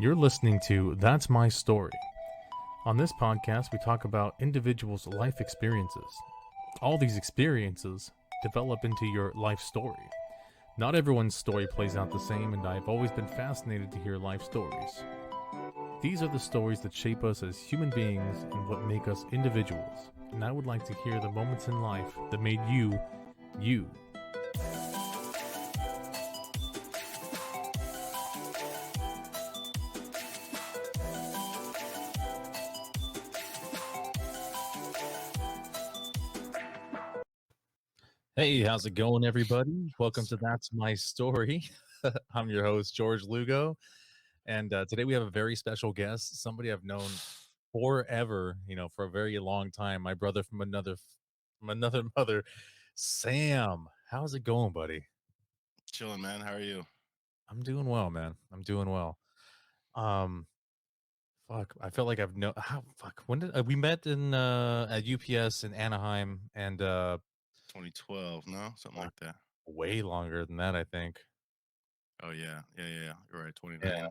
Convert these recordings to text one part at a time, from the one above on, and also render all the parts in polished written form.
You're listening to That's My Story. On this podcast, we talk about individuals' life experiences. All these experiences develop into your life story. Not everyone's story plays out the same, and I've always been fascinated to hear life stories. These are the stories that shape us as human beings and what make us individuals. And I would like to hear the moments in life that made you, you. Hey, how's it going, everybody? Welcome to That's My Story. I'm your host, George Lugo. And today we have a very special guest, somebody I've known forever, for a very long time. My brother from another mother, Sam. How's it going, buddy? Chilling, man. How are you? I'm doing well, man. I'm doing well. Um, fuck. I feel like I've no. How fuck? When did we met in at UPS in Anaheim, and 2012, no? Something fuck, like that. way longer than that, I think. Oh, yeah. Yeah. You're right. Yeah, 29.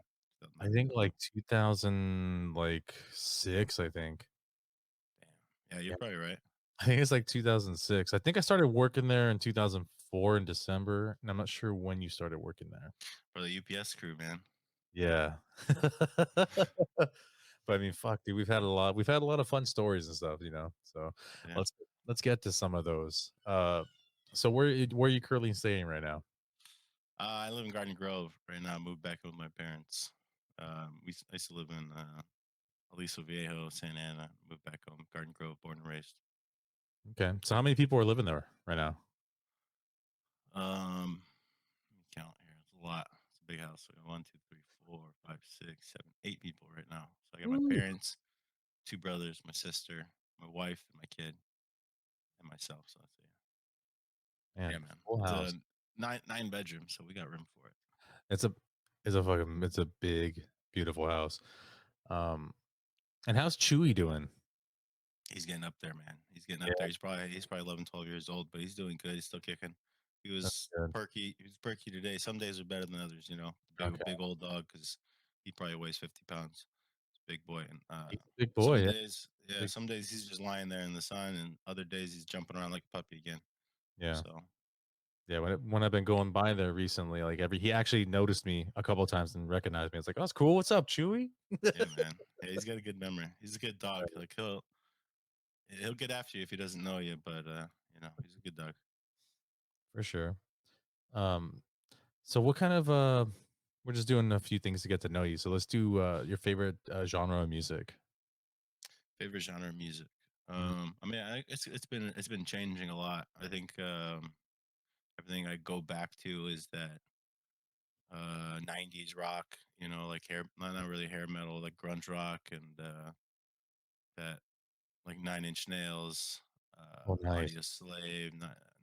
I 2009. think like 2000, like six. I think. Damn. Yeah, you're probably right. I think it's like 2006. I think I started working there in 2004 in December, and I'm not sure when you started working there. For the UPS crew, man. Yeah. But I mean, fuck, dude, we've had a lot of fun stories and stuff. So Yeah. let's get to some of those. So where are you currently staying right now? I live in Garden Grove right now. I moved back in with my parents. I used to live in Aliso Viejo, Santa Ana. Moved back home, Garden Grove, born and raised. Okay. So how many people are living there right now? Let me count here. It's a lot. It's a big house. I got 1, 2, 3, 4, 5, 6, 7, 8 people right now. So I got my Ooh, parents, two brothers, my sister, my wife, and my kid, and myself. So that's it. Yeah, man, man. full It's a house. nine bedrooms, so we got room for it. It's a it's a big, beautiful house. Um, and how's Chewy doing? He's getting up there, man. He's getting Yeah, up there. He's probably 11, 12 years old, but he's doing good. He's still kicking. He that's was good. perky. He was perky today. Some days are better than others. The big Okay. big old dog because he probably weighs 50 pounds. He's a big boy, and He's a big boy. some Yeah. days, yeah, Big, some days he's just lying there in the sun, and other days he's jumping around like a puppy again. yeah. So Yeah, when I've been going by there recently, like he actually noticed me a couple of times and recognized me. It's like, "Oh, it's cool. What's up, Chewy?" yeah, man. Yeah, he's got a good memory. He's a good dog. Like he'll get after you if he doesn't know you, but he's a good dog. For sure. Um, so what kind of we're just doing a few things to get to know you. So let's do your favorite genre of music. Favorite genre of music. Mhm. I mean, it's been changing a lot. I think everything I go back to is that 90s rock, like hair not really hair metal, like grunge rock and that like 9 Inch Nails, Oh, nice. Audio Slave,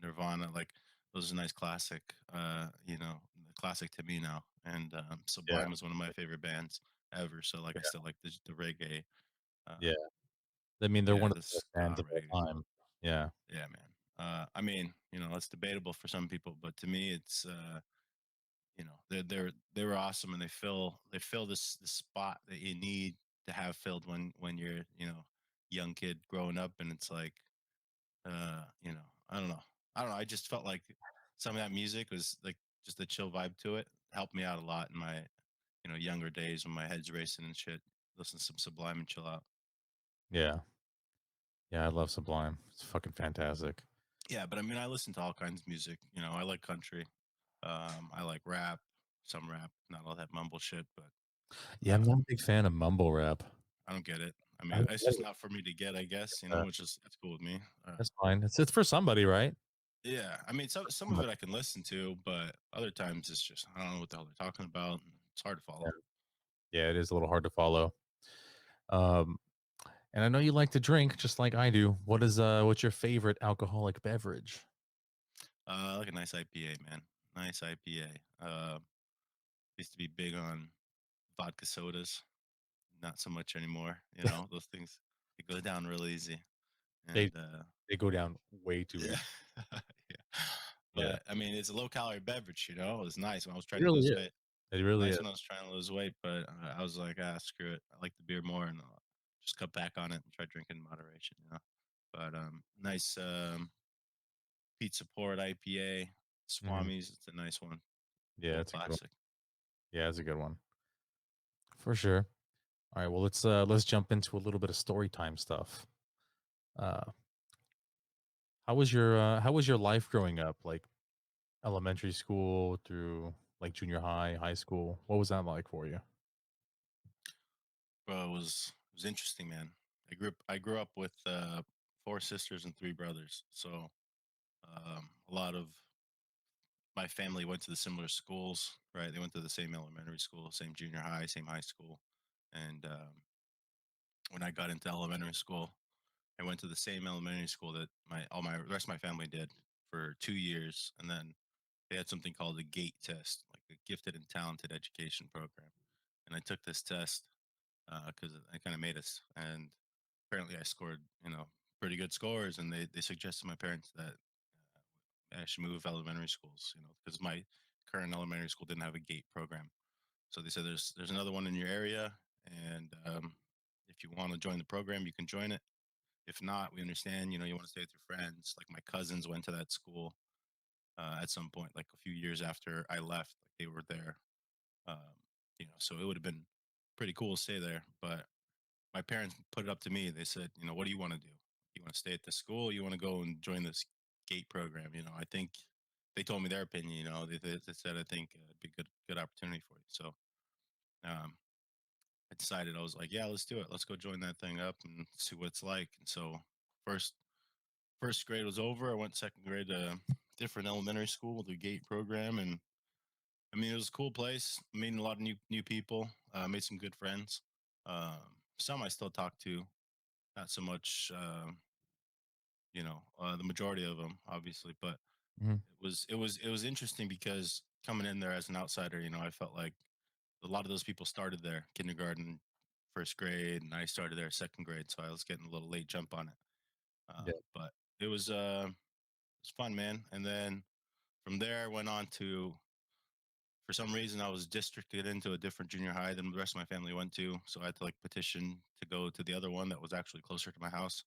Nirvana, like those are nice classic, classic to me now. And Yeah, Sublime is one of my favorite bands ever. So like I yeah, still like the reggae, yeah. uh, I mean, they're yeah, one of the the best bands ska of all reggae. time. Yeah, Yeah, man. I mean, it's debatable for some people, but to me, it's they were awesome, and they fill this spot that you need to have filled when you're young kid growing up, and it's like I don't know. I just felt like some of that music was like just a chill vibe to it. Helped me out a lot in my younger days when my head's racing and shit. Listen to some Sublime and chill out. yeah, yeah. I love Sublime. It's fucking fantastic. Yeah, but I mean, I listen to all kinds of music. I like country. I like rap, some rap, not all that mumble shit, but Yeah, I'm uh, not a big fan of mumble rap. I don't get it. I I mean, don't it's get just it. not for me to get, I guess, Uh, which is that's cool with me. that's fine. It's for somebody, right? Yeah, I mean, some of Somebody. it I can listen to, but other times it's just I don't know what the hell they're talking about. And it's hard to Yeah. follow. Yeah, it is a little hard to follow. Um, and I know you like to drink just like I do. What's your favorite alcoholic beverage? I like a nice IPA, man. Nice IPA. Used to be big on vodka sodas, not so much anymore. Those things it goes down real easy, They and they go down way too easy. yeah, yeah. Yeah. But I mean, it's a low calorie beverage. It's nice when I was It trying to really lose is. weight. It really Nice is. when I was trying to lose weight, but I was like, ah, screw it. I like the beer more, and just cut back on it and try drinking in moderation. But nice Pizza Port IPA, Mhm. Swami's. It's a nice one, Yeah, old it's a good one. classic. Yeah, it's a good one. For sure. Alright, well, let's jump into a little bit of story time stuff. Uh, how was your life growing up? Like, elementary school through, like, junior high, high school? What was that like for you? Bro, it was interesting, man. I grew up with 4 sisters and 3 brothers, so a lot of my family went to the similar schools, right? They went to the same elementary school, same junior high, same high school, and when I got into elementary school, I went to the same elementary school that my the rest of my family did for 2 years, and then they had something called a GATE test, like a gifted and talented education program. And I took this test because it kind of made us. And apparently, I scored pretty good scores, and they suggested to my parents that I should move elementary schools, because my current elementary school didn't have a GATE program. So they said there's another one in your area, and if you want to join the program, you can join it. If not, we understand. You want to stay with your friends. Like my cousins went to that school at some point, like a few years after I left. Like they were there, um, so it would have been pretty cool to stay there. But my parents put it up to me. They said, what do you want to do? You want to stay at the school? You want to go and join this GATE program? I think they told me their opinion. They said I think it'd be a good opportunity for you. So um, I decided I was like, yeah, let's do it. Let's go join that thing up and see what it's like. And so first first grade was over. I went second grade to a different elementary school with a GATE program, and I mean it was a cool place. Meeting a lot of new people. Made some good friends. Some I still talk to, not so much. The majority of them, obviously, but Mhm. it was interesting because coming in there as an outsider, I felt like a lot of those people started there kindergarten, first grade, and I started there second grade, so I was getting a little late jump on it. Yeah. But it was fun, man. And then from there, I went on to, for some reason, I was districted into a different junior high than the rest of my family went to. So I had to like petition to go to the other one that was actually closer to my house.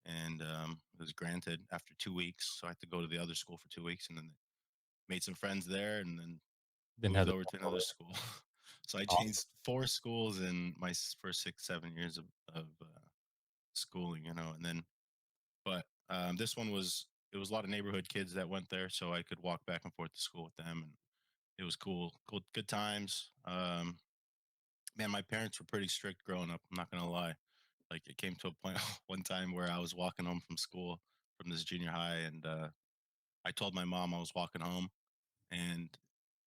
And it was granted after 2 weeks. So I had to go to the other school for 2 weeks, and then made some friends there, and then Didn't have moved to over to travel another there. school. So I Awesome. changed 4 schools in my first 6, 7 years of schooling, and then but this one was it was a lot of neighborhood kids that went there, so I could walk back and forth to school with them, and it was cool, good times. Man, my parents were pretty strict growing up. I'm not gonna lie. Like it came to a point one time where I was walking home from school from this junior high, and I told my mom I was walking home, and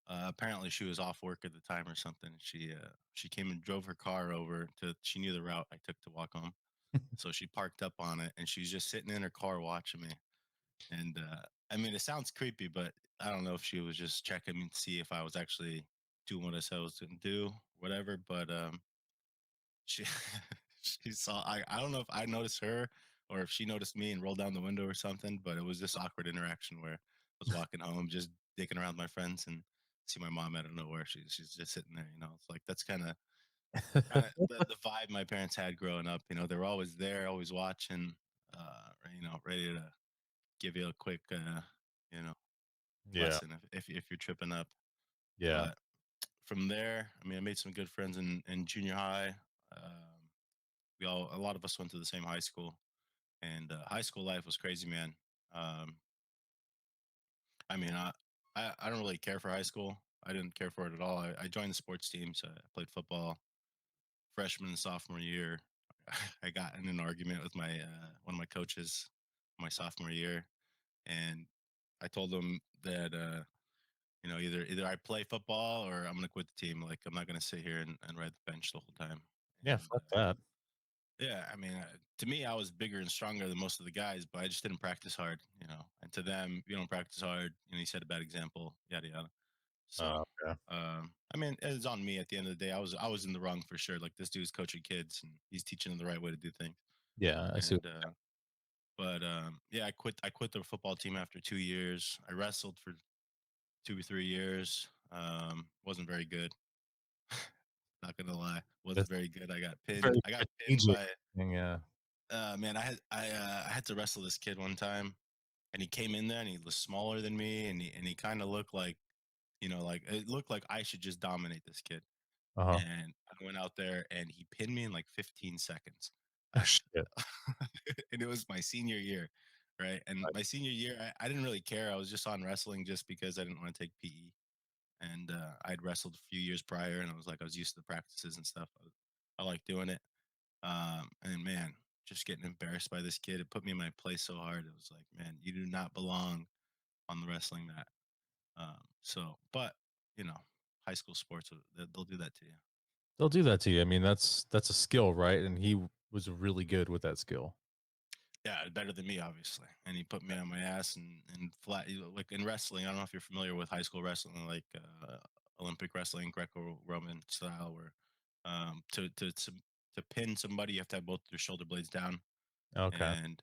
apparently she was off work at the time or something. She came and drove her car over to. She knew the route I took to walk home, so she parked up on it, and she was just sitting in her car watching me. And I mean, it sounds creepy, but I don't know if she was just checking to see if I was actually doing what I said I was going to do, whatever. But she she saw. I don't know if I noticed her or if she noticed me and rolled down the window or something. But it was this awkward interaction where I was walking home, just dicking around with my friends, and see my mom out of nowhere. She's just sitting there. It's like that's kind of the vibe my parents had growing up. They were always there, always watching. Ready to give you a quick, you know, Yeah. lesson if you're tripping up. Yeah. But from there, I mean, I made some good friends in junior high. Um, a lot of us went to the same high school, and high school life was crazy, man. Um, I mean, I don't really care for high school. I didn't care for it at all. I joined the sports team, so I played football freshman and sophomore year. I got in an argument with my one of my coaches my sophomore year, and I told him that either I play football or I'm gonna quit the team. Like I'm not gonna sit here and ride the bench the whole time. Yeah, And fuck that. yeah, I mean, to me, I was bigger and stronger than most of the guys, but I just didn't practice hard. And to them, you don't practice hard. You set a bad example, yada yada. So, Okay. I mean, it's on me at the end of the day. I was in the wrong for sure. Like this dude's coaching kids and he's teaching them the right way to do things. Yeah, I see. And but yeah, I quit the football team after 2 years. I wrestled for 2 or 3 years. Wasn't very good. Not gonna lie, wasn't That's very good. I got a pinned. very I got pinned strategic by thing, yeah. man. I had to wrestle this kid one time, and he came in there and he was smaller than me, and he kind of looked like like it looked like I should just dominate this kid. Uh-huh. And I went out there and he pinned me in like 15 seconds. Oh, I, shit. and it was my senior year, right? And my senior year, I didn't really care. I was just on wrestling just because I didn't want to take PE. And I'd wrestled a few years prior, and I was used to the practices and stuff. I like doing it. And man, just getting embarrassed by this kid, it put me in my place so hard. It was like, man, you do not belong on the wrestling mat. But you know, high school sports, they'll do that to you. They'll do that to you. I mean, that's a skill, right? And he was really good with that skill. Yeah, better than me, obviously. And he put me on my ass and flat, like in wrestling. I don't know if you're familiar with high school wrestling, like Olympic wrestling, Greco-Roman style, where to pin somebody, you have to have both your shoulder blades down, Okay. and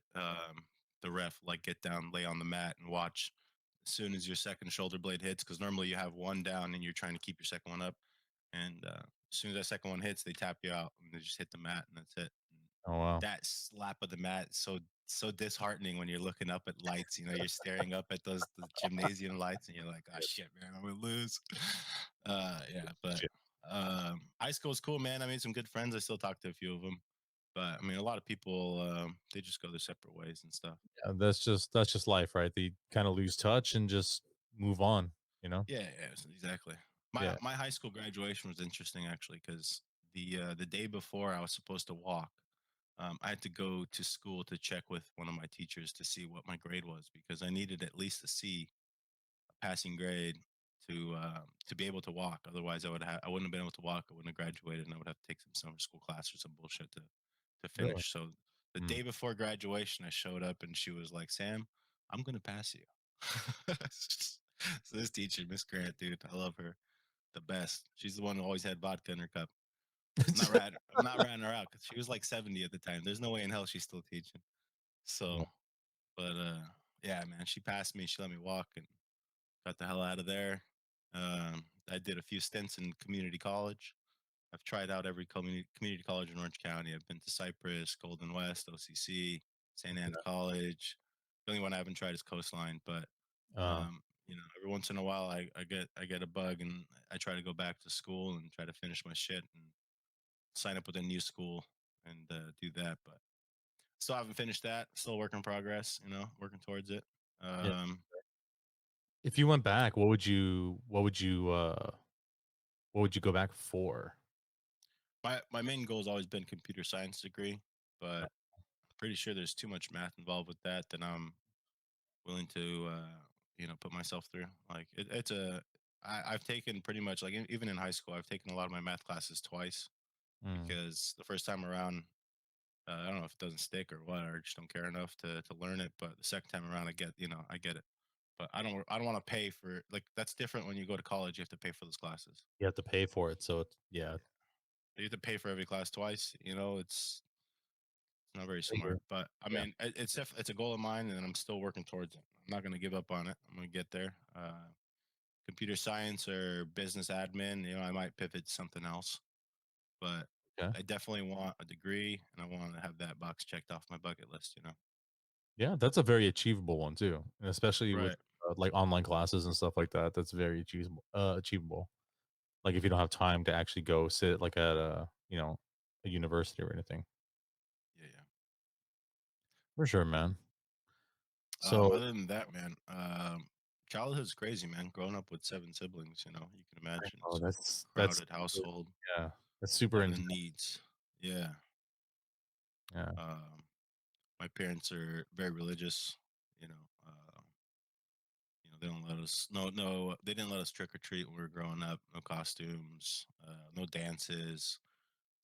the ref like get down, lay on the mat, and watch. As soon as your second shoulder blade hits, because normally you have one down and you're trying to keep your second one up, and as soon as that second one hits, they tap you out and they just hit the mat, and that's it. Oh, wow. That slap of the mat is so disheartening when you're looking up at lights. You're staring up at those the gymnasium lights, and you're like, "Oh shit, man, I'm gonna lose." Yeah, but Shit. high school was cool, man. I made some good friends. I still talk to a few of them, but I mean, a lot of people they just go their separate ways and stuff. Yeah, that's just life, right? They kinda lose touch and just move on, you know? Yeah, yeah, exactly. My Yeah. my high school graduation was interesting actually because the day before I was supposed to walk, I had to go to school to check with one of my teachers to see what my grade was because I needed at least a C, a passing grade, to be able to walk. Otherwise, I wouldn't have been able to walk. I wouldn't have graduated, and I would have to take some summer school class or some bullshit to Really? finish. So the Mm. day before graduation, I showed up, and she was like, "Sam, I'm gonna pass you." So this teacher, Miss Grant, dude, I love her the best. She's the one who always had vodka in her cup. I'm not ratting her out because she was like 70 at the time. There's no way in hell she's still teaching. So, but yeah, man, she passed me. She let me walk and got the hell out of there. I did a few stints in community college. I've tried out every community college in Orange County. I've been to Cypress, Golden West, OCC, St. Anne's Yeah. College. The only one I haven't tried is Coastline, but Uh, every once in a while I get a bug and I try to go back to school and try to finish my shit and sign up with a new school and do that. But still haven't finished that. Still a work in progress. Working towards it. yeah. Um, If you went back, what would you go back for? my main goal has always been computer science degree, but I'm pretty sure there's too much math involved with that that I'm willing to put myself through. Like I've taken pretty much like even in high school, I've taken a lot of my math classes twice Mm. because the first time around, I don't know if it doesn't stick or what, or I just don't care enough to learn it. But the second time around, I get it. But I don't want to pay for like that's different when you go to college. You have to pay for those classes. You have to pay for it, so it's yeah. Yeah, you have to pay for every class twice. It's not very I agree. smart. But I Yeah. mean, it's a goal of mine, and I'm still working towards it. I'm not going to give up on it. I'm going to get there. Computer science or business admin. I might pivot to something else, but Okay. I definitely want a degree, and I want to have that box checked off my bucket list. Yeah, that's a very achievable one too, and especially with, Right. like, online classes and stuff like that, that's very achievable. Like, if you don't have time to actually go sit, like, at a university or anything. Yeah, yeah. For sure, man. So Other than that, man, childhood's crazy, man. Growing up with seven siblings, you can imagine oh, it's that's crowded super household, yeah, that's super a lot of intense, needs. Yeah. yeah. Um, my parents are very religious. They don't let us. No, they didn't let us trick or treat when we were growing up. No costumes, no dances,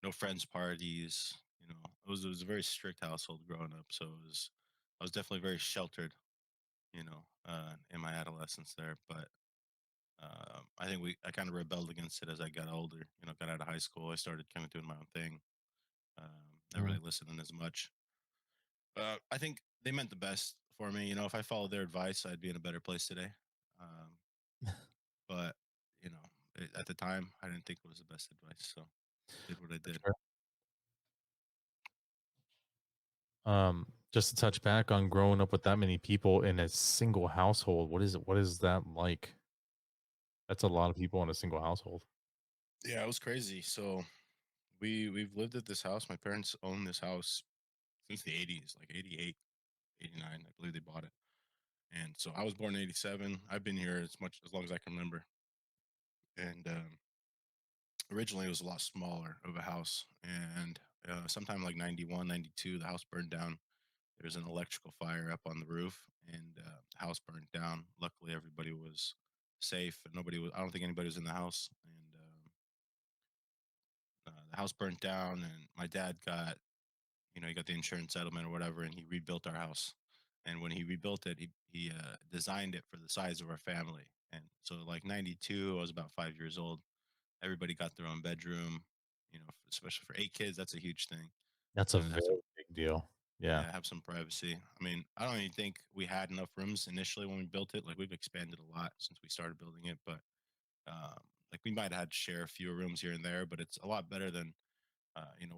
no friends parties. It was a very strict household growing up. So I was definitely very sheltered. In my adolescence there, but I think I kind of rebelled against it as I got older. Got out of high school. I started kind of doing my own thing. Not Mhm. really listening as much. I think they meant the best for me. If I followed their advice, I'd be in a better place today. Um, but you know, at the time, I didn't think it was the best advice, so did what I For did. sure. Just to touch back on growing up with that many people in a single household, what is that like? That's a lot of people in a single household. Yeah, it was crazy. So we've lived at this house. My parents own this house since the 80s, like 88, 89. I believe they bought it. And so I was born in 87. I've been here as long as I can remember. And originally it was a lot smaller of a house. And sometime like 91, 92, the house burned down. There was an electrical fire up on the roof, and the house burned down. Luckily, everybody was safe. And nobody was, I don't think anybody was in the house. And the house burnt down, and my dad got, he got the insurance settlement or whatever, and he rebuilt our house. And when he rebuilt it, he designed it for the size of our family. And so, like 92, I was about 5 years old. Everybody got their own bedroom. Especially for 8 kids, that's a huge thing. That's a And have some, very big deal. Yeah. yeah, have some privacy. I mean, I don't even think we had enough rooms initially when we built it. Like we've expanded a lot since we started building it, but like we might have had to share a few rooms here and there, but it's a lot better than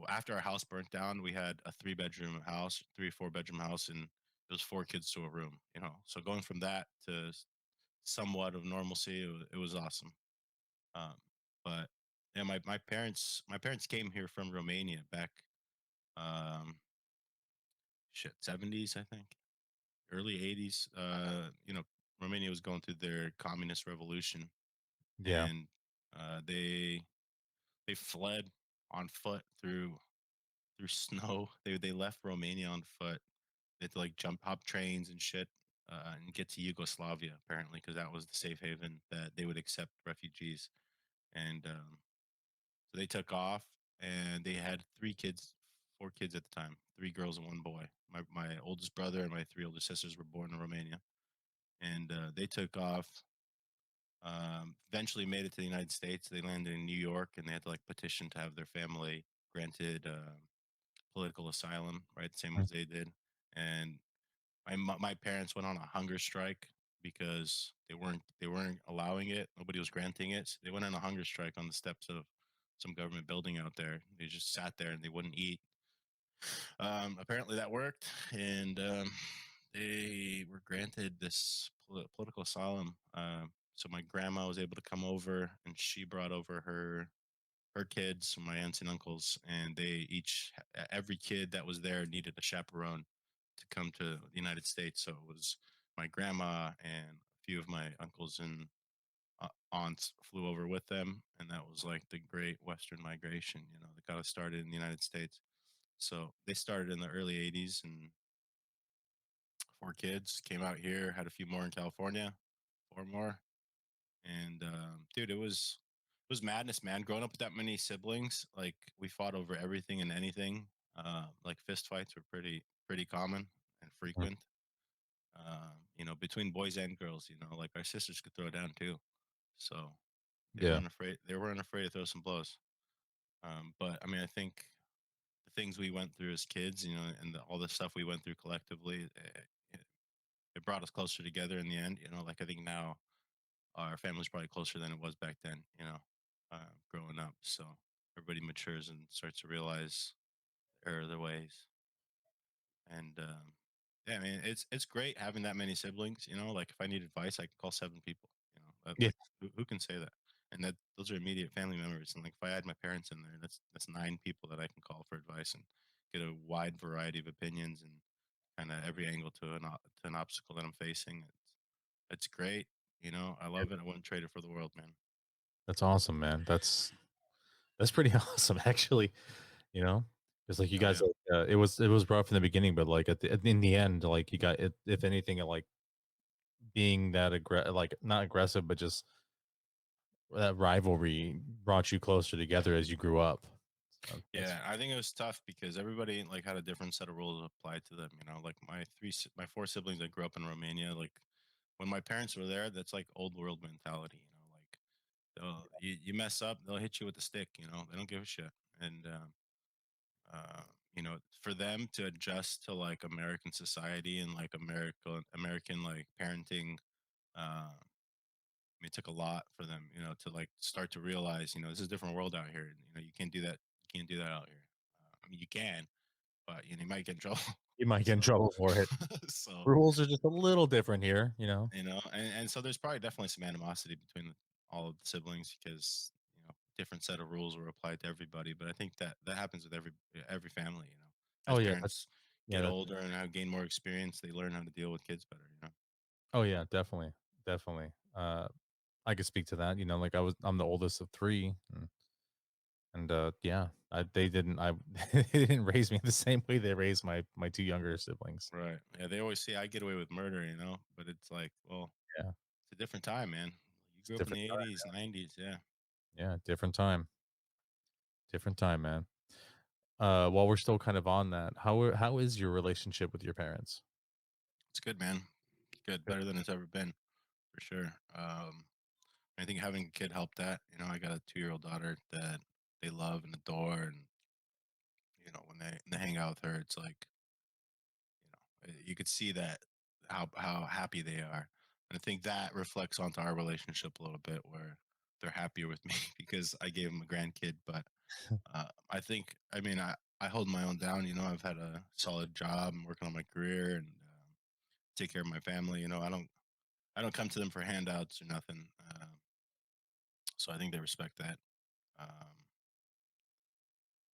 after our house burnt down, we had a 3 bedroom house, 3 4 bedroom house, and it was 4 kids to a room. So going from that to somewhat of normalcy, it was awesome. Um, but yeah, my parents came here from Romania back um, 70s, I think, early 80s. Romania was going through their communist revolution, Yeah. and they fled on foot through snow. They left Romania on foot. They had to like jump hop trains and shit, and get to Yugoslavia apparently because that was the safe haven that they would accept refugees. And so they took off, and they had 3 kids, 4 kids at the time, 3 girls and 1 boy. My oldest brother and my 3 older sisters were born in Romania, and they took off. Eventually made it to the United States. They landed in New York, and they had to like petition to have their family granted political asylum, right? Same Mm. as they did. And my parents went on a hunger strike because they weren't allowing it. Nobody was granting it. So they went on a hunger strike on the steps of some government building out there. They just sat there and they wouldn't eat. Apparently that worked, and they were granted this political asylum. So my grandma was able to come over, and she brought over her kids, my aunts and uncles, and every kid that was there needed a chaperone to come to the United States. So it was my grandma and a few of my uncles and aunts flew over with them, and that was like the Great Western Migration. That got us started in the United States. So they started in the early '80s, and 4 kids came out here, had a few more in California, 4 more, and dude, it was madness, man. Growing up with that many siblings, like we fought over everything and anything. Like fist fights were pretty common and Mhm. frequent. Between boys and girls. Like our sisters could throw down too, so they Yeah. weren't afraid. They weren't afraid to throw some blows. But I mean, I think the things we went through as kids, and all the stuff we went through collectively, it brought us closer together in the end. Like I think now our family's probably closer than it was back then. Growing up, so everybody matures and starts to realize error of their ways. And yeah, I mean, it's great having that many siblings. Like if I need advice, I can call 7 people. Yeah. Like who can say that? And that those are immediate family members. And like if I add my parents in there, that's 9 people that I can call for advice and get a wide variety of opinions and kind of every angle to an obstacle that I'm facing. It's great. I love it. I wouldn't trade it for the world, man. That's awesome, man. That's pretty awesome, actually. You know, it's like you Oh guys yeah. like it was rough in the beginning, but like in the end, like you got it. If anything, like being that like not aggressive, but just that rivalry brought you closer together as you grew up. So that's Yeah, I think it was tough because everybody like had a different set of rules applied to them. Like my 4 siblings that grew up in Romania. Like when my parents were there, that's like old world mentality. Like you mess up, they'll hit you with a stick. They don't give a shit. And for them to adjust to like American society and like American like parenting. Uh, mean, it took a lot for them, to like start to realize, this is a different world out here. And, you can't do that. You can't do that out here. I mean, you can, but you might get in trouble. You might get in So, trouble for it. so Rules are just a little different here, you know? and so there's probably definitely some animosity between all of the siblings because different set of rules were applied to everybody. But I think that that happens with every family. Oh, As yeah, that's parents yeah, get that's older and have gain more experience, they learn how to deal with kids better. oh, yeah, definitely, definitely. I could speak to that, like, I'm the oldest of 3, yeah, they didn't I they didn't raise me the same way they raised my 2 younger siblings. Right. Yeah, they always say I get away with murder, but it's like, well, Yeah, it's a different time, man. You it's a grew up in different the time. 80s, 90s, yeah. Yeah, different time, man. While we're still kind of on that, how is your relationship with your parents? It's good, man. It's good, Good. better than it's ever been, for sure. I think having a kid helped that. I got a 2-year-old daughter that they love and adore, and when they hang out with her, it's like you could see that how happy they are, and I think that reflects onto our relationship a little bit, where they're happier with me because I gave them a grandkid. But I think, I mean, I hold my own down. I've had a solid job. I'm working on my career and take care of my family. I don't come to them for handouts or nothing. So I think they respect that. Um,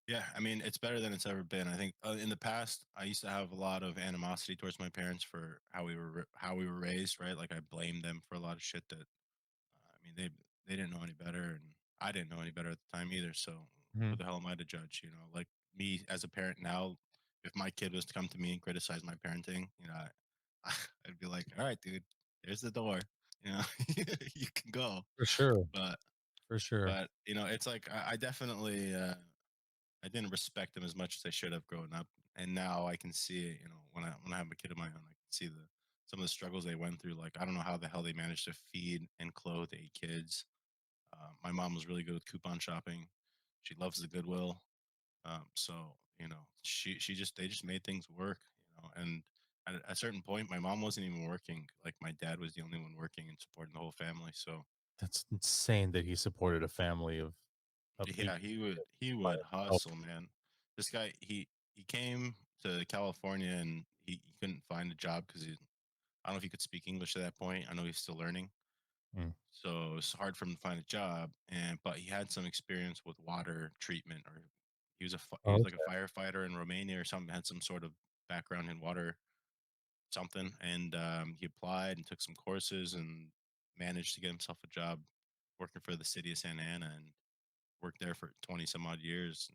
yeah, I mean, it's better than it's ever been. I think in the past, I used to have a lot of animosity towards my parents for how we were raised. Right, like I blamed them for a lot of shit that I mean, they didn't know any better, and I didn't know any better at the time either. So who Mhm. the hell am I to judge? Like me as a parent now, if my kid was to come to me and criticize my parenting, I'd be like, all right, dude, there's the door. You know, you can go. For sure, But for sure. it's like I definitely I didn't respect them as much as I should have growing up, and now I can see it. When I have a kid of my own, I can see the some of the struggles they went through. Like I don't know how the hell they managed to feed and clothe 8 kids. My mom was really good with coupon shopping. She loves the Goodwill. So she just they just made things work. And at a certain point, my mom wasn't even working. Like my dad was the only one working and supporting the whole family. So That's insane that he supported a family of 8 yeah, he would by himself. hustle, man. This guy, he came to California and he couldn't find a job because I don't know if he could speak English at that point. I know he's still learning. Mm. So it's hard for him to find a job, but he had some experience with water treatment, or he Oh, was like a okay. firefighter in Romania or something. Had some sort of background in water something, and he applied and took some courses and managed to get himself a job working for the city of Santa Ana, and worked there for 20 some odd years.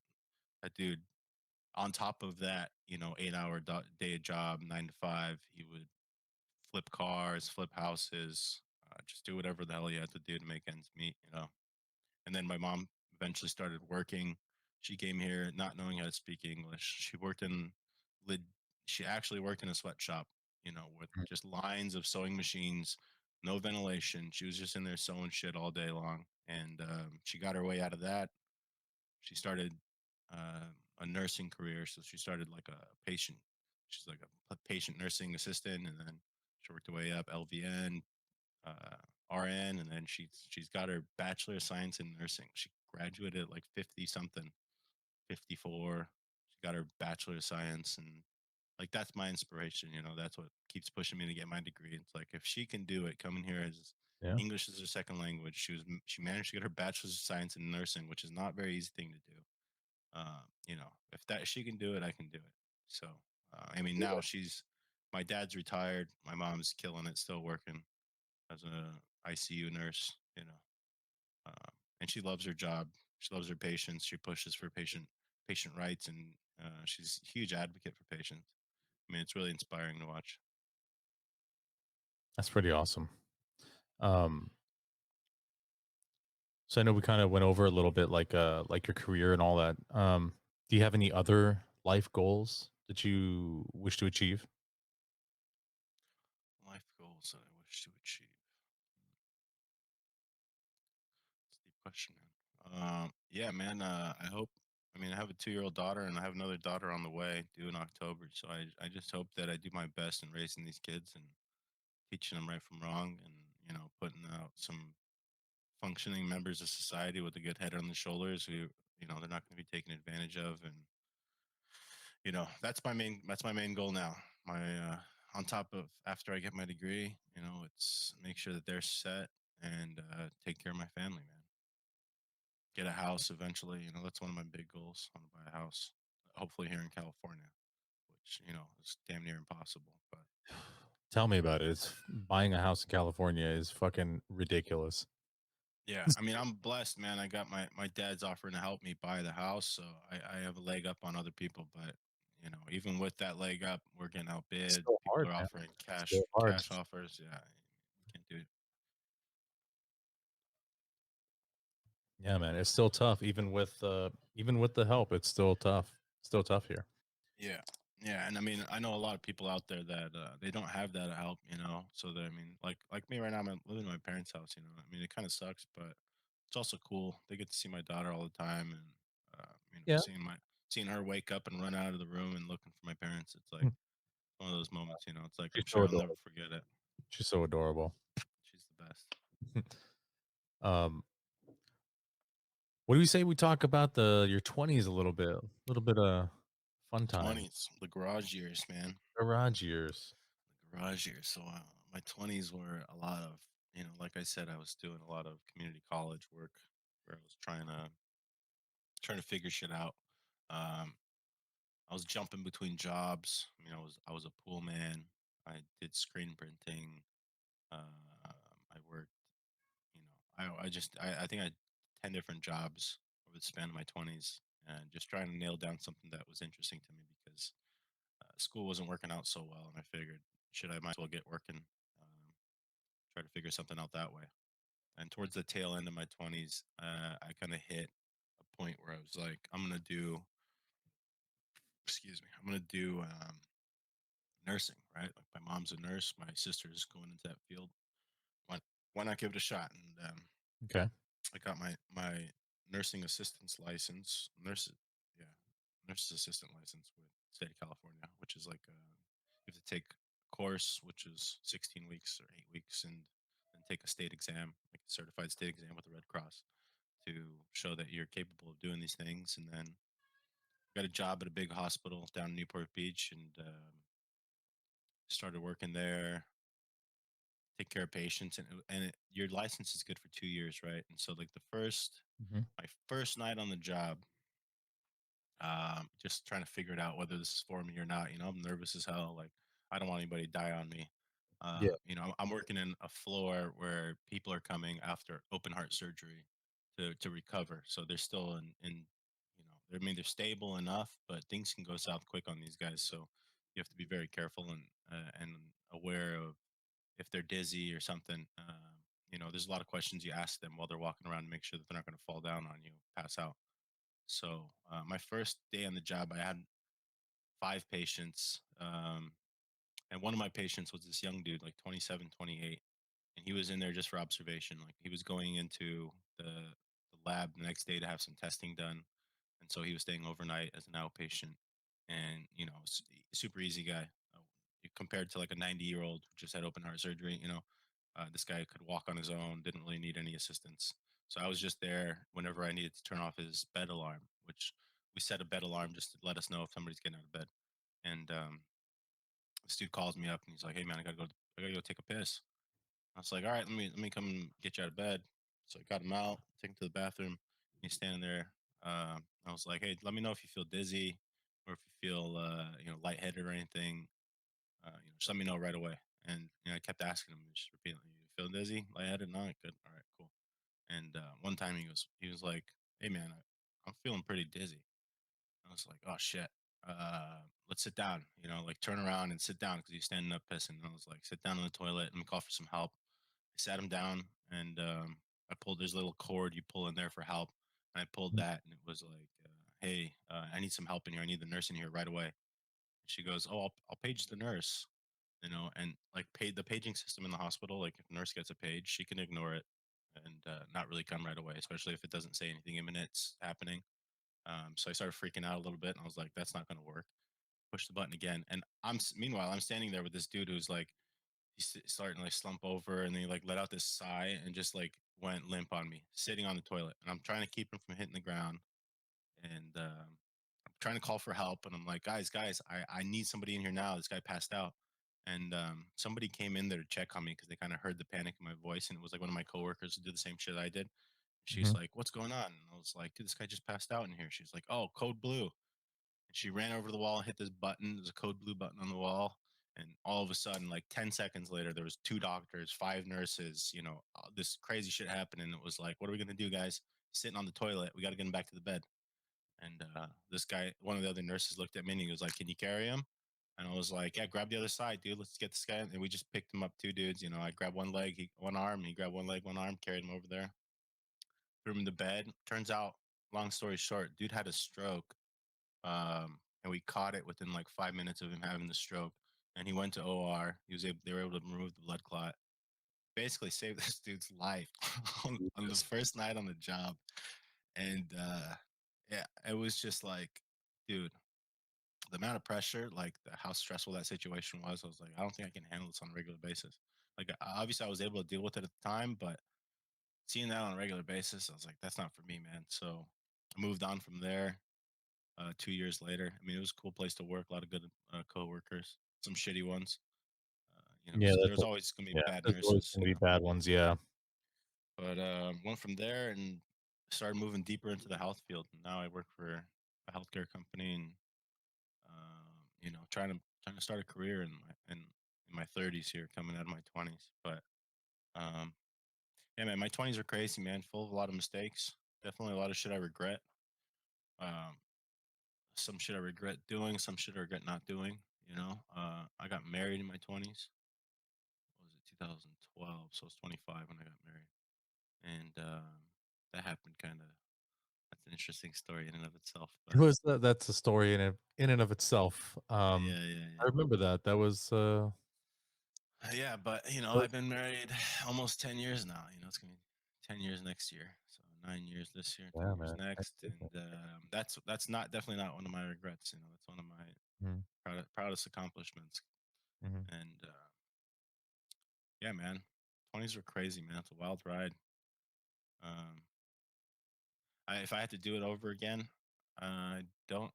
That dude, on top of that, 8-hour day job, 9 to 5, he would flip cars, flip houses, just do whatever the hell he had to do to make ends meet. And then my mom eventually started working. She came here not knowing how to speak English. Lid, she actually worked in a sweatshop, with Mm. just lines of sewing machines, no ventilation. She was just in there sewing shit all day long. And she got her way out of that. She started a nursing career. So she started like a patient. She's like a patient nursing assistant, and then she worked her way up LVN, uh, RN, and then she's got her bachelor of science in nursing. She graduated at like 50 something, 54. She got her bachelor of science, and like that's my inspiration. That's what keeps pushing me to get my degree. It's like if she can do it, coming here as Yeah. English is her second language. She managed to get her bachelor's of science in nursing, which is not a very easy thing to do. If that she can do it, I can do it. So, I mean, now my dad's retired. My mom's killing it, still working as a ICU nurse. And she loves her job. She loves her patients. She pushes for patient rights, and she's a huge advocate for patients. I mean, it's really inspiring to watch. That's pretty awesome. Um, so I know we kinda went over a little bit like your career and all that. Do you have any other life goals that you wish to achieve? Life goals that I wish to achieve. It's a deep question, man. Yeah, man. I hope. I mean, I have a 2-year-old daughter, and I have another daughter on the way, due in October. So I just hope that I do my best in raising these kids and teaching them right from wrong, and putting out some functioning members of society with a good head on the shoulders who, they're not going to be taken advantage of. And, that's my main goal now. My On top of after I get my degree, it's make sure that they're set and take care of my family, man. Get a house eventually. That's one of my big goals. I want to buy a house, hopefully here in California, which, is damn near impossible. But Tell me about it. It's buying a house in California is fucking ridiculous. yeah, I mean, I'm blessed, man. I got my dad's offering to help me buy the house, so I have a leg up on other people. But even with that leg up, we're getting It's outbid. still People hard, are man. offering It's still hard. cash offers. Yeah, you can't do it. Yeah, man. It's still tough, even with the help. It's still tough. Still tough here. Yeah. Yeah, and I mean, I know a lot of people out there that they don't have that help, So that I mean, like me right now, I'm living in my parents' house. I mean, it kind of sucks, but it's also cool. They get to see my daughter all the time, and Yeah. seeing her wake up and run out of the room and looking for my parents. It's like Mm. one of those moments. It's like She's I'm so sure I'll never adorable. forget it. She's so adorable. She's the best. um, what do we say we talk about the your 20s a little bit of fun time, 20s, the garage years, man. garage years. The garage years. So my 20s were a lot of, like I said, I was doing a lot of community college work where I was trying to figure shit out. Um, I was jumping between jobs. I was a pool man. I did screen printing. I worked. I think I had 10 different jobs over the span of my 20s, and just trying to nail down something that was interesting to me because school wasn't working out so well, and I figured, should I might as well get working, try to figure something out that way. And towards the tail end of my 20s, I kind of hit a point where I was like, excuse me, I'm gonna do nursing, right? Like my mom's a nurse, my sister's going into that field. Why, why not give it a shot? And Okay. I got my nursing assistant's license, yeah, nurse's assistant license with state of California, which is like you have to take a course, which is 16 weeks or 8 weeks, and then take a state exam, like a certified state exam with the Red Cross, to show that you're capable of doing these things. And then got a job at a big hospital down in Newport Beach, and started working there, take care of patients, your license is good for 2 years, right? And so like Mhm. my first night on the job, just trying to figure it out whether this is for me or not. I'm nervous as hell. Like, I don't want anybody to die on me. Yeah. I'm working in a floor where people are coming after open heart surgery to recover. So they're still in I mean, they're stable enough, but things can go south quick on these guys. So you have to be very careful and aware of if they're dizzy or something. There's a lot of questions you ask them while they're walking around to make sure that they're not going to fall down on you, pass out. So my first day on the job, I had 5 patients, and one of my patients was this young dude, like 27, 28, and he was in there just for observation. Like he was going into the lab the next day to have some testing done, and so he was staying overnight as an outpatient. And super easy guy compared to like a 90-year-old who just had open heart surgery. This guy could walk on his own, didn't really need any assistance. So I was just there whenever I needed to turn off his bed alarm, which we set a bed alarm just to let us know if somebody's getting out of bed. And this dude calls me up and he's like, "Hey man, I gotta go take a piss." I was like, "All right, let me come get you out of bed." So I got him out, take him to the bathroom. He's standing there. I was like, "Hey, let me know if you feel dizzy or if you feel lightheaded or anything. Just let me know right away." And I kept asking him, just repeating, "You feel dizzy, lightheaded? No, good. All right, cool." And one time he was like, "Hey man, I'm feeling pretty dizzy." I was like, "Oh shit, let's sit down." Like turn around and sit down because he's standing up pissing. And I was like, "Sit down on the toilet. Let me call for some help." I sat him down and I pulled. There's a little cord you pull in there for help, and I pulled Mhm. that, and it was like, "Hey, I need some help in here. I need the nurse in here right away." And she goes, "Oh, I'll page the nurse." And like paid the paging system in the hospital. Like if a nurse gets a page, she can ignore it and not really come right away, especially if it doesn't say anything imminent's happening. So I started freaking out a little bit, and I was like, "That's not going to work." Push the button again, and meanwhile I'm standing there with this dude who's like he's starting to like slump over, and then he like let out this sigh and just like went limp on me, sitting on the toilet, and I'm trying to keep him from hitting the ground, and I'm trying to call for help, and I'm like, guys, I need somebody in here now. This guy passed out, and somebody came in there to check on me because they kind of heard the panic in my voice, and it was like one of my coworkers who did the same shit I did. She's Mhm. like, "What's going on?" And I was like, "Dude, this guy just passed out in here." She's like, "Oh, code blue." And she ran over to the wall and hit this button. There's a code blue button on the wall. And all of a sudden, like 10 seconds later, there was two doctors, five nurses, this crazy shit happened. And it was like, what are we going to do, guys? Sitting on the toilet. We got to get him back to the bed. And this guy, one of the other nurses looked at me and he was like, can you carry him? And I was like, yeah, grab the other side, dude. Let's get this guy. And we just picked him up, two dudes. I grabbed one leg, one arm. He grabbed one leg, one arm, carried him over there, threw him in the bed. Turns out, long story short, dude had a stroke, and we caught it within like 5 minutes of him having the stroke. And he went to OR. They were able to remove the blood clot. Basically, saved this dude's life on the Jesus. first night on the job. And yeah, it was just like, dude, the amount of pressure, like how stressful that situation was. I was like, I don't think I can handle this on a regular basis. Like, obviously, I was able to deal with it at the time, but seeing that on a regular basis, I was like, that's not for me, man. So I moved on from there. 2 years later. I mean, it was a cool place to work. A lot of good coworkers, some shitty ones. Yeah, So that's there's always gonna be yeah, bad there's always nurses, gonna be bad ones, yeah. But went from there and started moving deeper into the health field. And now I work for a healthcare company, and trying to start a career in my 30s here, coming out of my 20s. But um, yeah, man, my 20s are crazy, man. Full of a lot of mistakes. Definitely a lot of shit I regret. Um, some shit I regret doing, some shit I regret not doing. I got married in my 20s. What was it, 2012? So I was 25 when I got married, and that happened kind of. That's an interesting story in and of itself. It But was that's a story in and of itself. yeah, yeah, I yeah. remember that. That was, Yeah, but that I've been married almost 10 years now. It's gonna be 10 years next year. So 9 years this year, 10 yeah, years man. next. That's And that's not definitely not one of my regrets. That's one of my Mhm, proudest accomplishments. mhm. And yeah, man, 20s were crazy, man. It's a wild ride. Um, if I had to do it over again, don't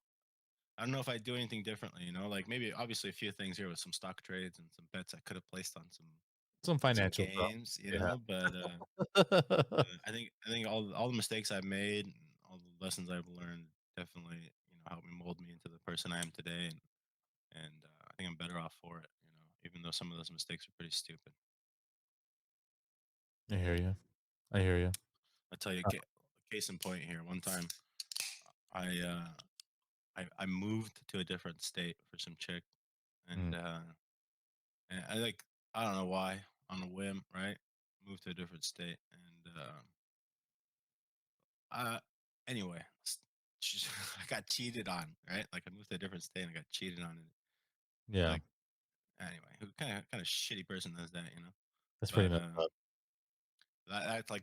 I don't know if I'd do anything differently. Like maybe obviously a few things here with some stock trades and some bets I could have placed on Some some financial stuff. games, Yeah. but I think all the mistakes I've made and all the lessons I've learned definitely helped me mold me into the person I am today, and I think I'm better off for it. Even though some of those mistakes are pretty stupid. I hear you. I hear you. I'll tell you, case in point here. One time, I uh, I moved to a different state for some chick, and Mm, uh, and I don't know why, on a whim, right? Moved to a different state, and uh, anyway, I got cheated on, right? Like I moved to a different state and I got cheated on, and yeah. like anyway, who kind of shitty person does that, you know? That's pretty But messed up.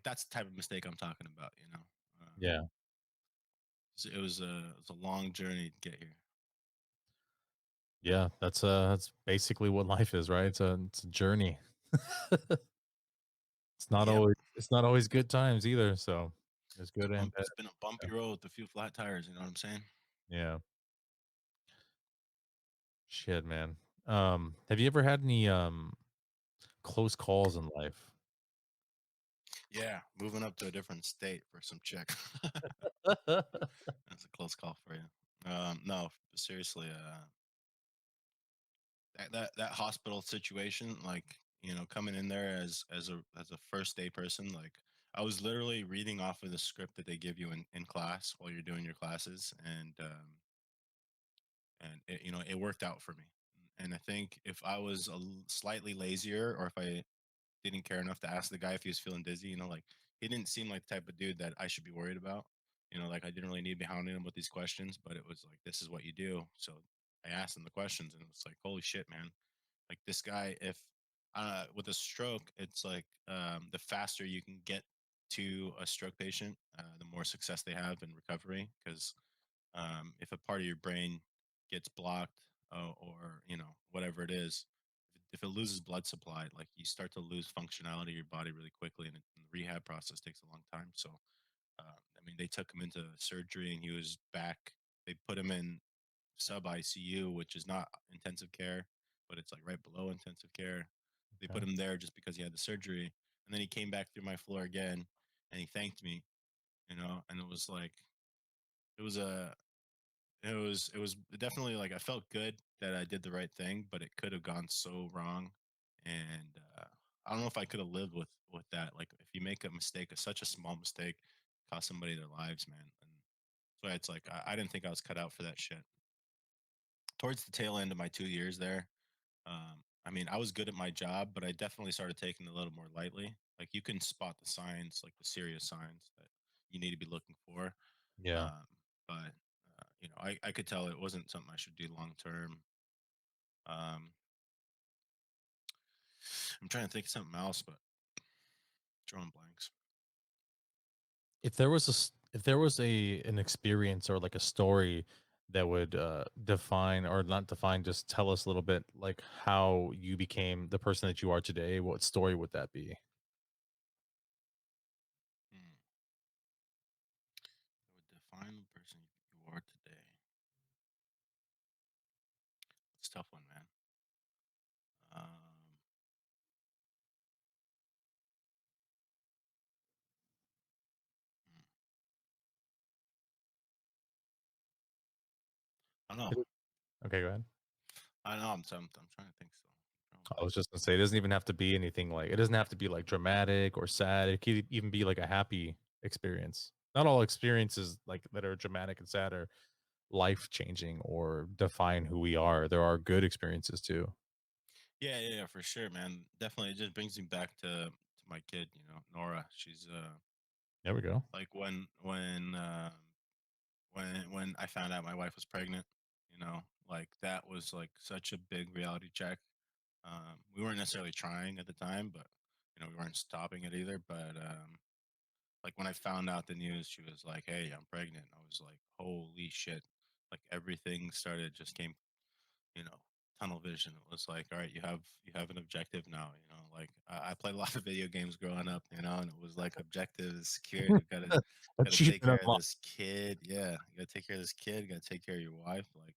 that's the type of mistake I'm talking about, you know. Yeah. It was a long journey to get here. Yeah, that's basically what life is, right? It's a journey. Yep, It's not always good times either, so there's good and bad. it's been a Yeah. bumpy road with a few flat tires. You know what I'm saying? Yeah. Shit, man. Have you ever had any, close calls in life? Yeah, moving up to a different state for some chick. That's a close call for you. No, seriously. That hospital situation, like coming in there as a first day person, like I was literally reading off of the script that they give you in class while you're doing your classes, and it worked out for me. And I think if I was slightly lazier, or if I didn't care enough to ask the guy if he was feeling dizzy, like he didn't seem like the type of dude that I should be worried about. Like I didn't really need to be hounding him with these questions, but it was like, this is what you do. So I asked him the questions, and it was like, holy shit, man. Like this guy, if with a stroke, it's like the faster you can get to a stroke patient, the more success they have in recovery. Because if a part of your brain gets blocked, or whatever it is, if it loses blood supply, like you start to lose functionality of your body really quickly, and the rehab process takes a long time. So, I mean, they took him into surgery, and he was back. They put him in sub ICU, which is not intensive care, but it's like right below intensive care. They put Okay. him there just because he had the surgery, and then he came back through my floor again, and he thanked me, and it was like it was a it was definitely like I felt good that I did the right thing, but it could have gone so wrong, and I don't know if I could have lived with that. Like if you make a mistake, such a small mistake, cost somebody their lives, man. And that's why it's like I didn't think I was cut out for that shit. Towards the tail end of my 2 years there, I mean, I was good at my job, but I definitely started taking it a little more lightly. Like you can spot the signs, like the serious signs that you need to be looking for. Yeah. Um, but I could tell it wasn't something I should do long term. Um, I'm trying to think of something else, but drawing blanks. If there was a an experience or like a story that would define or not define, just tell us a little bit like how you became the person that you are today, what story would that be? Hmm. That would define the person you are today. It's a tough one, man. Um, hmm. I don't know. Okay, go ahead. I know. I'm trying to think. So drawing I was blanks. just gonna say it doesn't even have to be anything like it doesn't have to be like dramatic or sad. It could even be like a happy experience. Not all experiences like that are dramatic and sad are life changing or define who we are. There are good experiences too. Yeah, yeah, yeah, for sure, man. Definitely, it just brings me back to my kid. Nora. She's There we go. like when I found out my wife was pregnant. Like that was like such a big reality check. We weren't necessarily trying at the time, but we weren't stopping it either. But like when I found out the news, she was like, "Hey, I'm pregnant." I was like, "Holy shit!" Like everything started just came you know, tunnel vision. It was like, all right, you have an objective now. Like I played a lot of video games growing up, and it was like objective is secured. We gotta take Achievement care of unlocked. this kid. Yeah, you gotta take care of this kid. You gotta take care of your wife. Like